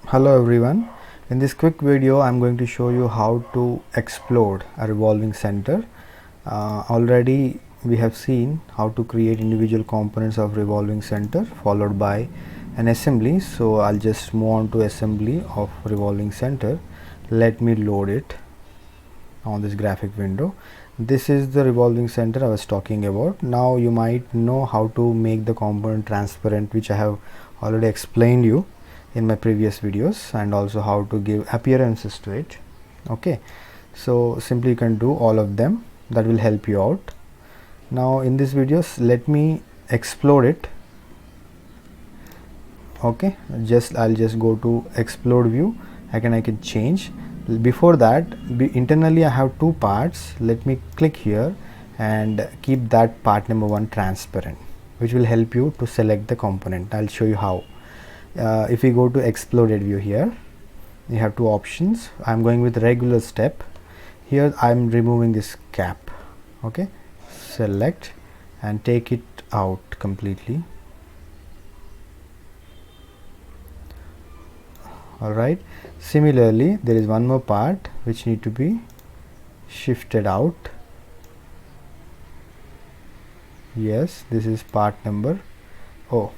Hello everyone. In this quick video I'm going to show you how to explode a revolving center. Already we have seen how to create individual components of revolving center followed by an assembly. So I'll just move on to assembly of revolving center. Let me load it on this graphic window. This is the revolving center I was talking about. Now you might know how to make the component transparent, which I have already explained you in my previous videos, and also how to give appearances to it. Okay, so simply you can do all of them. That will help you out. Now in this videos, let me explode it. Okay, I'll just go to explode view. I can change. Before that, internally I have two parts. Let me click here and keep that part number 1 transparent, which will help you to select the component. I'll show you how. If we go to exploded view, here you have two options. I'm going with regular step. Here I'm removing this cap. Okay, select and take it out completely. Alright, similarly there is one more part which need to be shifted out. Yes, this is part number O.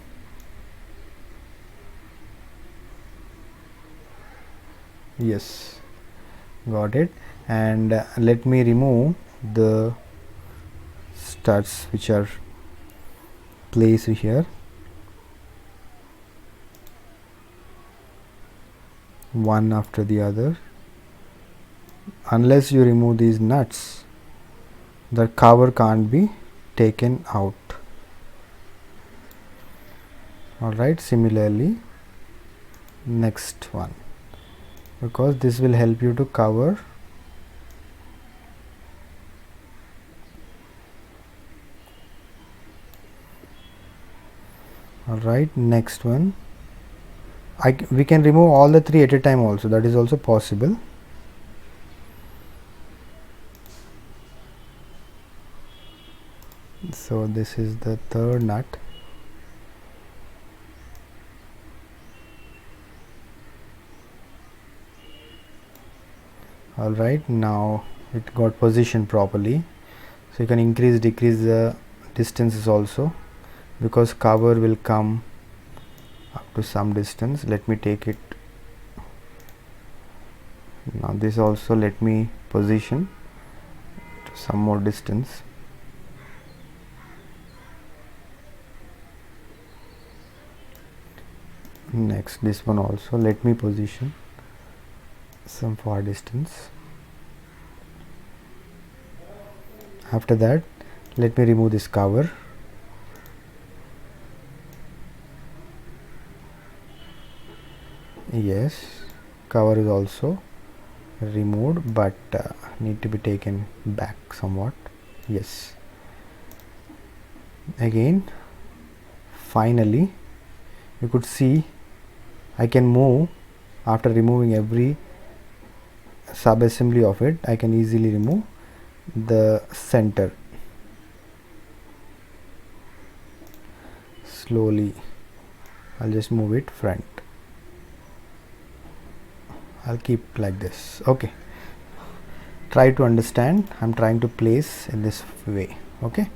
Yes, got it. And let me remove the studs which are placed here, one after the other. Unless you remove these nuts, the cover can't be taken out. Alright, similarly next one, because this will help you to cover. Alright, next one. We can remove all the three at a time also, that is also possible. So this is the third nut. Alright, now it got positioned properly. So you can increase decrease the distances also, because cover will come up to some distance. Let me take it. Now this also let me position to some more distance. Next, this one also let me position some far distance. After that, let me remove this cover. Yes, cover is also removed, but need to be taken back somewhat. Yes, again finally you could see I can move. After removing every sub assembly of it, I can easily remove the center. Slowly I'll just move it front. I'll keep like this. Okay, try to understand. I'm trying to place in this way. Okay,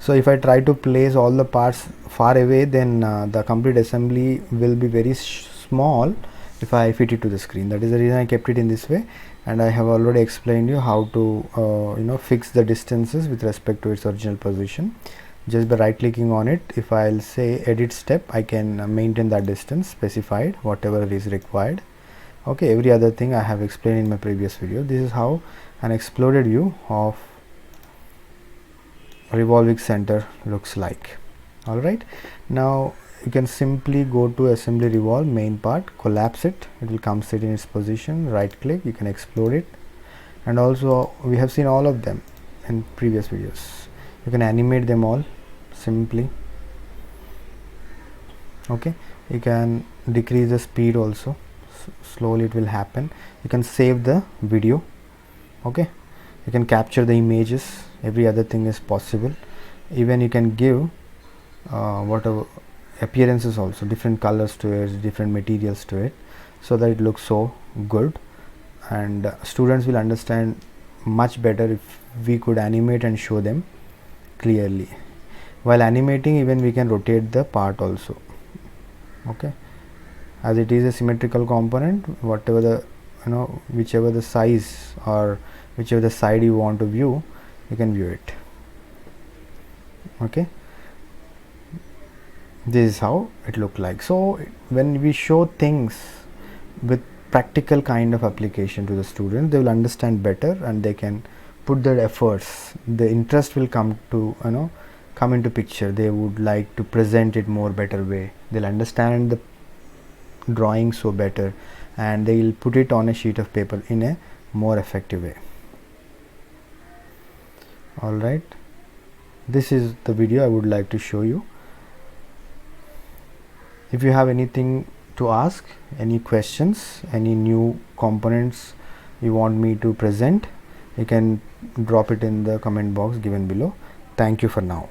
so if I try to place all the parts far away, then the complete assembly will be very small if I fit it to the screen. That is the reason I kept it in this way, and I have already explained you how to fix the distances with respect to its original position. Just by right clicking on it, if I'll say edit step, I can maintain that distance specified, whatever is required. Okay, every other thing I have explained in my previous video. This is how an exploded view of revolving center looks like. Alright, now you can simply go to assembly revolve main part, collapse it, it will come sit in its position. Right click, you can explode it, and also we have seen all of them in previous videos. You can animate them all simply. Okay, you can decrease the speed also. Slowly it will happen. You can save the video. Okay, you can capture the images. Every other thing is possible. Even you can give whatever appearances also, different colors to it, different materials to it. so that it looks so good, and students will understand much better if we could animate and show them clearly. While animating, even we can rotate the part also. Okay, as it is a symmetrical component, whatever the whichever the size or whichever the side you want to view, you can view it. Okay, this is how it look like. So when we show things with practical kind of application to the student, they will understand better and they can put their efforts. The interest will come to come into picture. They would like to present it more better way. They'll understand the drawing so better, and they will put it on a sheet of paper in a more effective way. All right, this is the video I would like to show you. If you have anything to ask, any questions, any new components you want me to present, you can drop it in the comment box given below. Thank you for now.